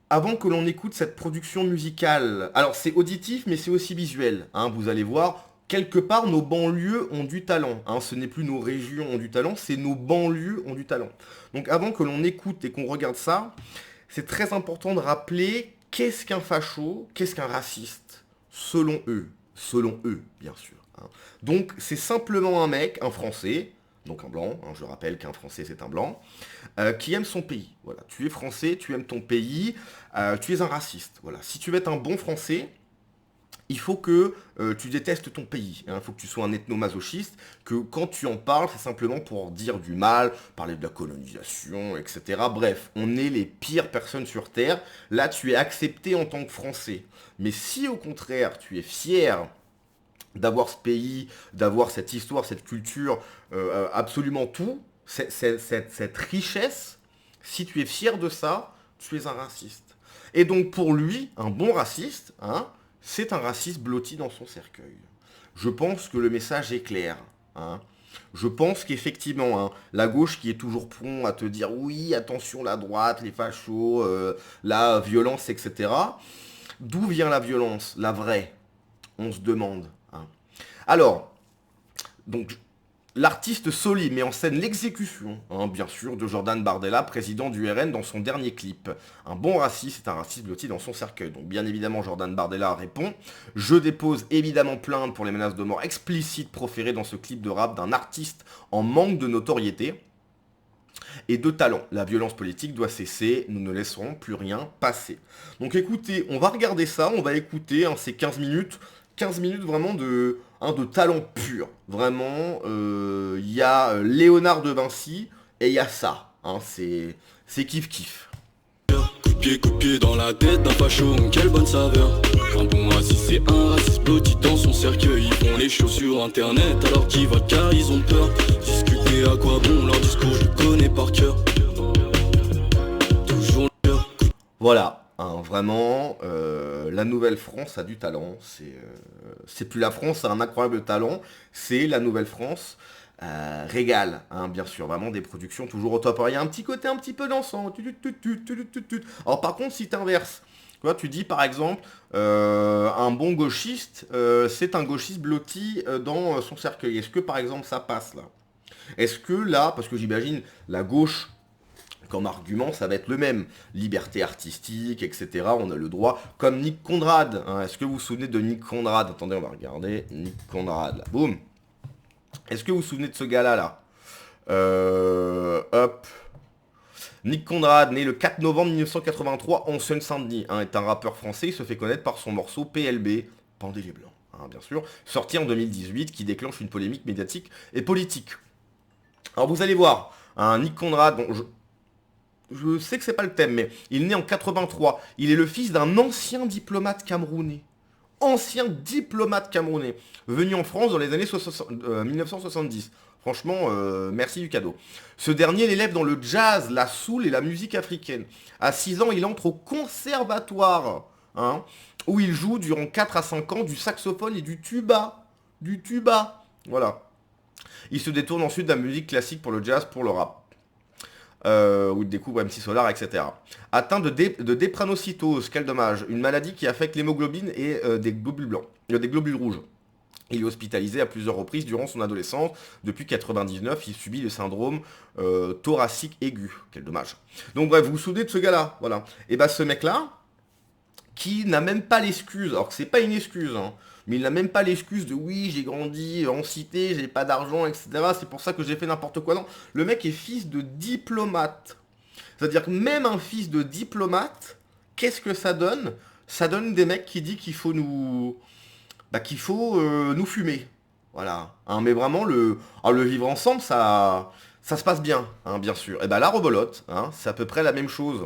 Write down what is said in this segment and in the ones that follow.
avant que l'on écoute cette production musicale, alors c'est auditif mais c'est aussi visuel, hein, vous allez voir, quelque part nos banlieues ont du talent, hein, ce n'est plus nos régions ont du talent, c'est nos banlieues ont du talent. Donc avant que l'on écoute et qu'on regarde ça, c'est très important de rappeler qu'est-ce qu'un facho, qu'est-ce qu'un raciste, selon eux bien sûr, hein. Donc c'est simplement un mec, un Français, donc un blanc, hein, je rappelle qu'un Français c'est un blanc, qui aime son pays. Voilà, tu es français, tu aimes ton pays, tu es un raciste. Voilà, si tu veux être un bon français, il faut que tu détestes ton pays. Il faut que tu sois un ethno-masochiste, que quand tu en parles, c'est simplement pour dire du mal, parler de la colonisation, etc. Bref, on est les pires personnes sur Terre. Là, tu es accepté en tant que Français. Mais si au contraire, tu es fier d'avoir ce pays, d'avoir cette histoire, cette culture, absolument tout, cette richesse, si tu es fier de ça, tu es un raciste. Et donc pour lui, un bon raciste, hein, c'est un raciste blotti dans son cercueil. Je pense que le message est clair, hein. Je pense qu'effectivement, hein, la gauche qui est toujours prompt à te dire oui, attention la droite, les fachos, la violence, etc. D'où vient la violence, la vraie? On se demande, hein. Alors, donc, l'artiste Soli met en scène l'exécution, hein, bien sûr, de Jordan Bardella, président du RN, dans son dernier clip. Un bon raciste est un raciste blotti dans son cercueil. Donc, bien évidemment, Jordan Bardella répond: je dépose évidemment plainte pour les menaces de mort explicites proférées dans ce clip de rap d'un artiste en manque de notoriété et de talent. La violence politique doit cesser, nous ne laisserons plus rien passer. Donc écoutez, on va regarder ça, on va écouter, hein, ces 15 minutes vraiment de, hein, de talent pur. Vraiment, il y a Léonard de Vinci et il y a ça, hein, c'est kiff kiff. Coup de pied dans la tête d'un facho, quelle bonne saveur. Un bon raciste, c'est un raciste blotti dans son cercueil. Ils font les choses sur internet alors qu'ils votent car ils ont peur. Discuter à quoi bon, leur discours je le connais par cœur. Toujours leur coup. Voilà, hein, vraiment, la Nouvelle-France a du talent. C'est plus la France, c'est un incroyable talent. C'est la Nouvelle-France. Régale, hein, bien sûr, vraiment des productions toujours au top. Alors, il y a un petit côté un petit peu dansant. Alors par contre, si tu inverses, tu vois, tu dis par exemple, un bon gauchiste, c'est un gauchiste blotti dans son cercueil. Est-ce que par exemple ça passe là? Est-ce que là, parce que j'imagine la gauche comme argument, ça va être le même. Liberté artistique, etc. On a le droit. Comme Nick Conrad, hein. Est-ce que vous vous souvenez de Nick Conrad? Attendez, on va regarder. Nick Conrad, là. Boum. Est-ce que vous vous souvenez de ce gars-là, là? Hop. Nick Conrad, né le 4 novembre 1983 en Seine-Saint-Denis, hein, est un rappeur français. Il se fait connaître par son morceau PLB, Pendez les Blancs, hein, bien sûr, sorti en 2018, qui déclenche une polémique médiatique et politique. Alors vous allez voir, hein, Nick Conrad, bon, je sais que c'est pas le thème, mais il est né en 83. Il est le fils d'un ancien diplomate camerounais. Ancien diplomate camerounais, venu en France dans les années 1970. Franchement, merci du cadeau. Ce dernier l'élève dans le jazz, la soul et la musique africaine. À 6 ans, il entre au conservatoire, hein, où il joue durant 4 à 5 ans du saxophone et du tuba. Du tuba. Voilà. Il se détourne ensuite de la musique classique pour le jazz, pour le rap. Où il découvre MC Solar, etc. Atteint de drépanocytose, quel dommage, une maladie qui affecte l'hémoglobine et des globules blancs, des globules rouges. Il est hospitalisé à plusieurs reprises durant son adolescence. Depuis 99, il subit le syndrome thoracique aigu. Quel dommage. Donc bref, vous vous souvenez de ce gars-là, voilà. Et bah ce mec-là, qui n'a même pas l'excuse, alors que c'est pas une excuse, hein, mais il n'a même pas l'excuse de oui, j'ai grandi en cité, j'ai pas d'argent, etc. C'est pour ça que j'ai fait n'importe quoi. Non, le mec est fils de diplomate. C'est-à-dire que même un fils de diplomate, qu'est-ce que ça donne? Ça donne des mecs qui disent qu'il faut nous, bah, qu'il faut nous fumer. Voilà. Hein, mais vraiment le vivre ensemble, ça se passe bien, hein, bien sûr. Et bah la rebolote, hein, c'est à peu près la même chose.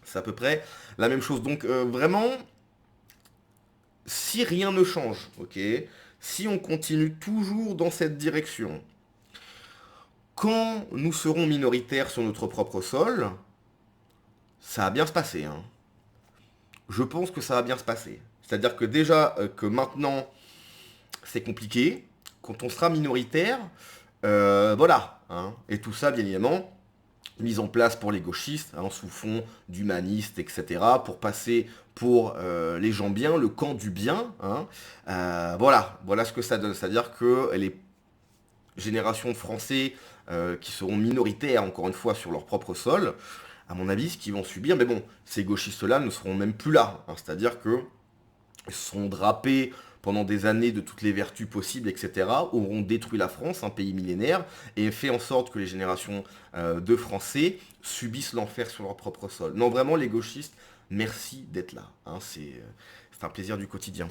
C'est à peu près la même chose. Donc vraiment, si rien ne change, ok, si on continue toujours dans cette direction, quand nous serons minoritaires sur notre propre sol, ça va bien se passer, hein. Je pense que ça va bien se passer. C'est-à-dire que déjà que maintenant, c'est compliqué. Quand on sera minoritaire, voilà, hein. Et tout ça, bien évidemment, mise en place pour les gauchistes, hein, sous fond d'humanistes, etc., pour passer pour les gens bien, le camp du bien. Hein. Voilà ce que ça donne. C'est-à-dire que les générations de Français qui seront minoritaires, encore une fois, sur leur propre sol, à mon avis, ce qu'ils vont subir, mais bon, ces gauchistes-là ne seront même plus là. Hein. C'est-à-dire que ils seront drapés pendant des années de toutes les vertus possibles, etc., auront détruit la France, un pays millénaire, et fait en sorte que les générations de Français subissent l'enfer sur leur propre sol. Non, vraiment, les gauchistes, merci d'être là. Hein, c'est un plaisir du quotidien.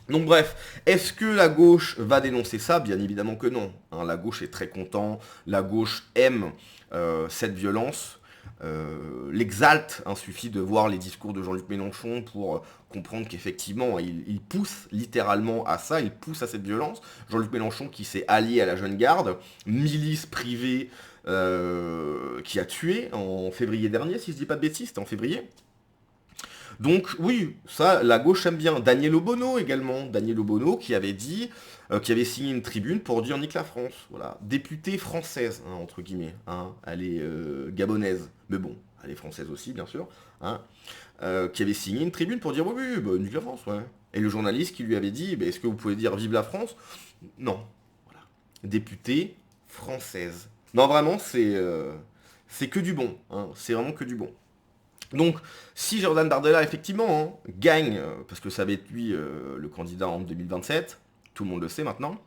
Donc bref, est-ce que la gauche va dénoncer ça? Bien évidemment que non. Hein, la gauche est très content, la gauche aime cette violence, l'exalte. Hein, suffit de voir les discours de Jean-Luc Mélenchon pour comprendre qu'effectivement, il pousse littéralement à ça, il pousse à cette violence. Jean-Luc Mélenchon qui s'est allié à la Jeune Garde, milice privée qui a tué en février dernier, si je dis pas de bêtises, c'était en février. Donc oui, ça, la gauche aime bien. Daniel Obono également. Daniel Obono qui avait dit, qui avait signé une tribune pour dire nique la France. Voilà, députée française, hein, entre guillemets. Hein. Elle est gabonaise, mais bon, elle est française aussi, bien sûr. Hein. Qui avait signé une tribune pour dire oui, bah, nique la France, ouais. Et le journaliste qui lui avait dit, bah, est-ce que vous pouvez dire vive la France? Non. Voilà. Députée française. Non, vraiment, c'est que du bon. Hein. C'est vraiment que du bon. Donc, si Jordan Bardella, effectivement, hein, gagne, parce que ça va être lui le candidat en 2027, tout le monde le sait maintenant,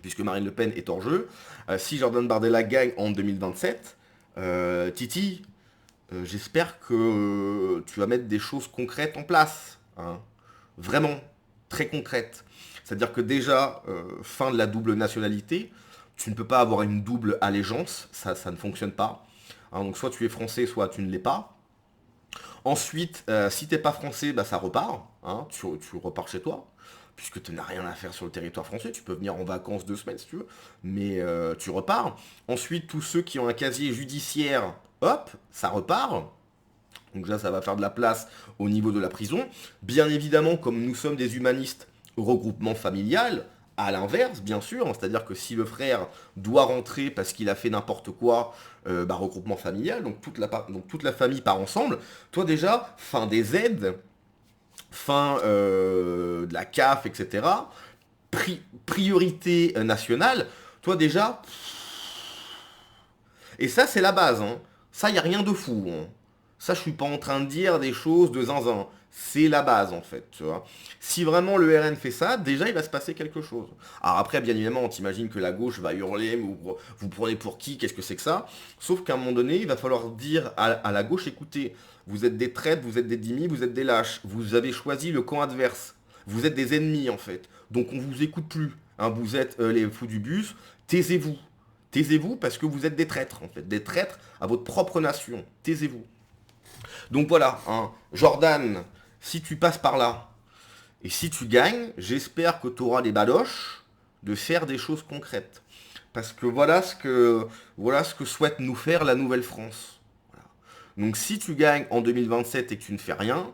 puisque Marine Le Pen est hors jeu, si Jordan Bardella gagne en 2027, Titi, j'espère que tu vas mettre des choses concrètes en place, hein, vraiment, très concrètes. C'est-à-dire que déjà, fin de la double nationalité, tu ne peux pas avoir une double allégeance, ça ne fonctionne pas. Hein, donc soit tu es français, soit tu ne l'es pas. Ensuite, si t'es pas français, bah ça repart, hein, tu repars chez toi, puisque tu n'as rien à faire sur le territoire français, tu peux venir en vacances 2 semaines si tu veux, mais tu repars. Ensuite, tous ceux qui ont un casier judiciaire, hop, ça repart. Donc là, ça va faire de la place au niveau de la prison. Bien évidemment, comme nous sommes des humanistes, regroupement familial, à l'inverse, bien sûr, hein, c'est-à-dire que si le frère doit rentrer parce qu'il a fait n'importe quoi, regroupement familial, donc toute la famille part ensemble. Toi déjà, fin des aides, fin de la CAF, etc., priorité nationale, toi déjà, et ça c'est la base, hein. Ça y a rien de fou, hein. Ça je suis pas en train de dire des choses de zinzin. C'est la base en fait, tu vois. Si vraiment le RN fait ça, déjà il va se passer quelque chose. Alors après, bien évidemment, on t'imagine que la gauche va hurler, mais vous prenez pour qui, qu'est-ce que c'est que ça? Sauf qu'à un moment donné, il va falloir dire à la gauche, écoutez, vous êtes des traîtres, vous êtes des dhimis, vous êtes des lâches, vous avez choisi le camp adverse, vous êtes des ennemis en fait, donc on vous écoute plus, hein, vous êtes les fous du bus, taisez-vous. Taisez-vous parce que vous êtes des traîtres en fait, des traîtres à votre propre nation, taisez-vous. Donc voilà, hein, Jordan, si tu passes par là, et si tu gagnes, j'espère que tu auras les badoches de faire des choses concrètes. Parce que voilà ce que souhaite nous faire la Nouvelle-France. Voilà. Donc si tu gagnes en 2027 et que tu ne fais rien,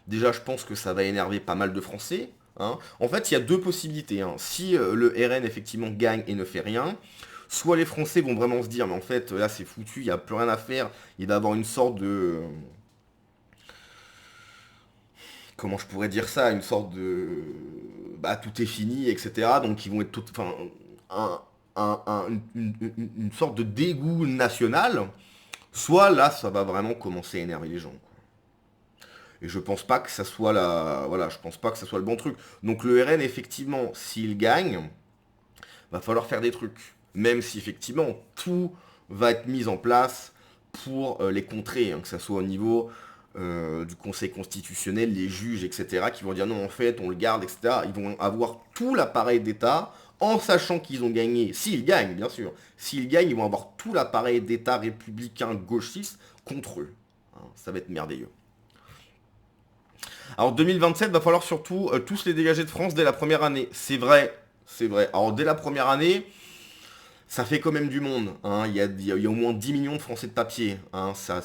déjà je pense que ça va énerver pas mal de Français. Hein. En fait, il y a 2 possibilités. Hein. Si le RN effectivement gagne et ne fait rien, soit les Français vont vraiment se dire, mais en fait là c'est foutu, il n'y a plus rien à faire, il va y avoir une sorte de... comment je pourrais dire ça, une sorte de... bah tout est fini, etc. Donc ils vont être tout... enfin, une sorte de dégoût national, soit là ça va vraiment commencer à énerver les gens. Quoi. Et je pense pas que ça soit voilà, je pense pas que ça soit le bon truc. Donc le RN, effectivement, s'il gagne, va falloir faire des trucs. Même si effectivement tout va être mis en place pour les contrer, hein, que ça soit au niveau du Conseil constitutionnel, les juges, etc., qui vont dire non, en fait, on le garde, etc. Ils vont avoir tout l'appareil d'État, en sachant qu'ils ont gagné, s'ils gagnent, bien sûr, s'ils gagnent, ils vont avoir tout l'appareil d'État républicain gauchiste contre eux. Hein, ça va être merveilleux. Alors 2027, va falloir surtout tous les dégager de France dès la première année. C'est vrai, c'est vrai. Alors dès la première année, ça fait quand même du monde. Hein. Il y a au moins 10 millions de Français de papier. Hein. Ça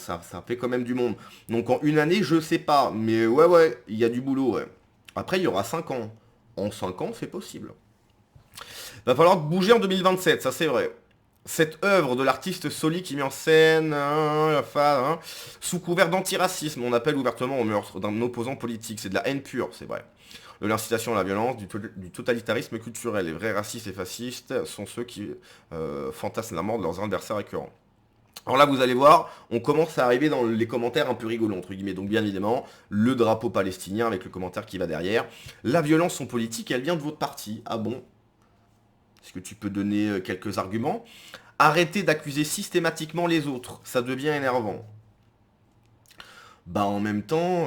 fait quand même du monde. Donc en une année, je sais pas. Mais ouais, il y a du boulot. Ouais. Après, il y aura 5 ans. En 5 ans, c'est possible. Va falloir bouger en 2027, ça c'est vrai. Cette œuvre de l'artiste Soli qui met en scène, sous couvert d'antiracisme, on appelle ouvertement au meurtre d'un opposant politique. C'est de la haine pure, c'est vrai. De l'incitation à la violence, du totalitarisme culturel. Les vrais racistes et fascistes sont ceux qui fantasment la mort de leurs adversaires récurrents. Alors là, vous allez voir, on commence à arriver dans les commentaires un peu rigolos, entre guillemets. Donc bien évidemment, le drapeau palestinien avec le commentaire qui va derrière. La violence en politique, elle vient de votre parti. Ah bon ? Est-ce que tu peux donner quelques arguments? Arrêtez d'accuser systématiquement les autres, ça devient énervant. Bah en même temps,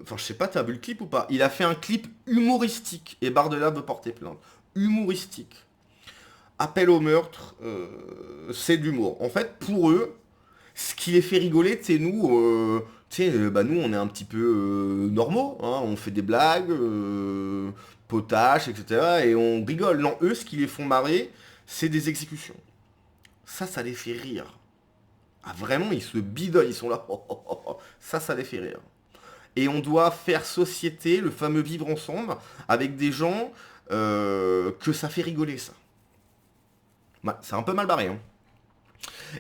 enfin je sais pas, t'as vu le clip ou pas? Il a fait un clip humoristique et Bardella veut porter plainte. Humoristique. Appel au meurtre, c'est de l'humour. En fait, pour eux, ce qui les fait rigoler, c'est nous, nous on est un petit peu normaux, hein, on fait des blagues, potaches, etc. Et on rigole. Non, eux, ce qui les font marrer, c'est des exécutions. Ça les fait rire. Ah vraiment, ils se bidonnent, ils sont là. Ça les fait rire. Et on doit faire société, le fameux vivre ensemble, avec des gens que ça fait rigoler, ça. C'est un peu mal barré, hein.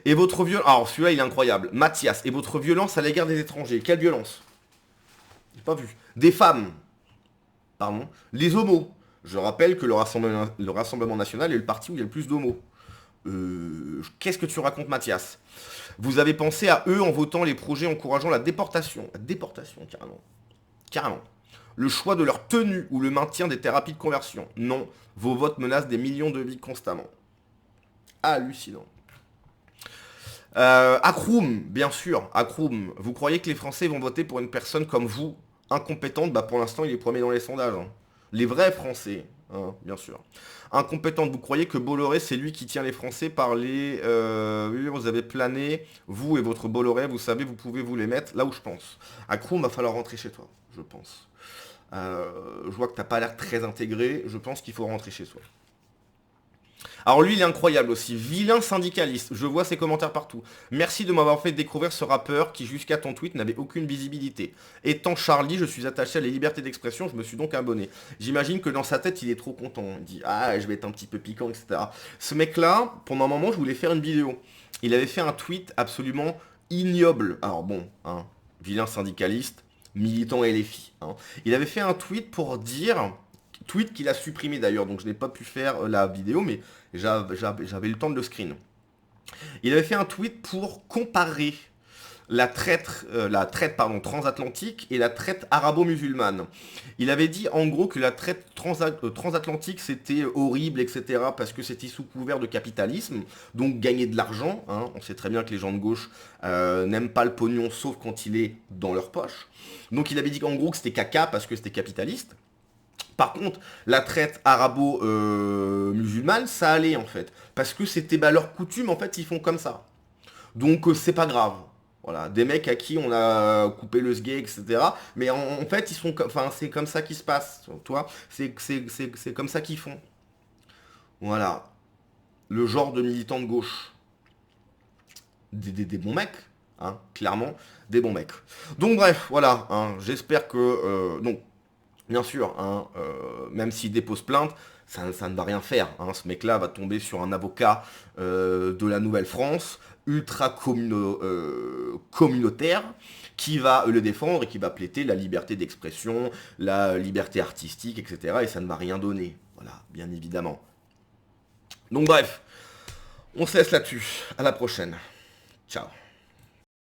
Et votre violence... Alors celui-là, il est incroyable. Mathias, et votre violence à l'égard des étrangers. Quelle violence? J'ai pas vu. Des femmes. Pardon. Les homos. Je rappelle que le Rassemblement National est le parti où il y a le plus d'homos. Qu'est-ce que tu racontes, Mathias? Vous avez pensé à eux en votant les projets encourageant la déportation. La déportation, carrément. Carrément. Le choix de leur tenue ou le maintien des thérapies de conversion. Non. Vos votes menacent des millions de vies constamment. Hallucinant. Akroum, bien sûr, Akroum. Vous croyez que les Français vont voter pour une personne comme vous, incompétente? Bah pour l'instant, il est premier dans les sondages. Hein. Les vrais Français, hein, bien sûr. Incompétente, vous croyez que Bolloré, c'est lui qui tient les Français par les... oui, vous avez plané, vous et votre Bolloré, vous savez, vous pouvez vous les mettre là où je pense. Akroum, va falloir rentrer chez toi, je pense. Je vois que t'as pas l'air très intégré, je pense qu'il faut rentrer chez soi. Alors lui, il est incroyable aussi. Vilain syndicaliste. Je vois ses commentaires partout. Merci de m'avoir fait découvrir ce rappeur qui, jusqu'à ton tweet, n'avait aucune visibilité. Étant Charlie, je suis attaché à la liberté d'expression, je me suis donc abonné. J'imagine que dans sa tête, il est trop content. Il dit, ah, je vais être un petit peu piquant, etc. Ce mec-là, pendant un moment, je voulais faire une vidéo. Il avait fait un tweet absolument ignoble. Alors bon, hein, vilain syndicaliste, militant LFI. Hein. Il avait fait un tweet pour dire... Tweet qu'il a supprimé d'ailleurs, donc je n'ai pas pu faire la vidéo, mais j'avais le temps de le screen. Il avait fait un tweet pour comparer la traite transatlantique et la traite arabo-musulmane. Il avait dit en gros que la traite transatlantique c'était horrible, etc. parce que c'était sous couvert de capitalisme, donc gagner de l'argent. Hein. On sait très bien que les gens de gauche n'aiment pas le pognon sauf quand il est dans leur poche. Donc il avait dit qu'en gros que c'était caca parce que c'était capitaliste. Par contre, la traite arabo-musulmane, ça allait en fait. Parce que c'était leur coutume, en fait, ils font comme ça. Donc c'est pas grave. Voilà, des mecs à qui on a coupé le sgeg, etc. Mais en fait, ils sont, enfin, c'est comme ça qu'ils se passe. Toi, c'est comme ça qu'ils font. Voilà. Le genre de militants de gauche. Des bons mecs, hein, clairement, des bons mecs. Donc bref, voilà. Hein, j'espère que... donc, bien sûr, hein, même s'il dépose plainte, ça ne va rien faire. Hein. Ce mec-là va tomber sur un avocat de la Nouvelle-France, ultra communautaire, qui va le défendre et qui va plaider la liberté d'expression, la liberté artistique, etc. Et ça ne va rien donner. Voilà, bien évidemment. Donc bref, on se laisse là-dessus. À la prochaine. Ciao.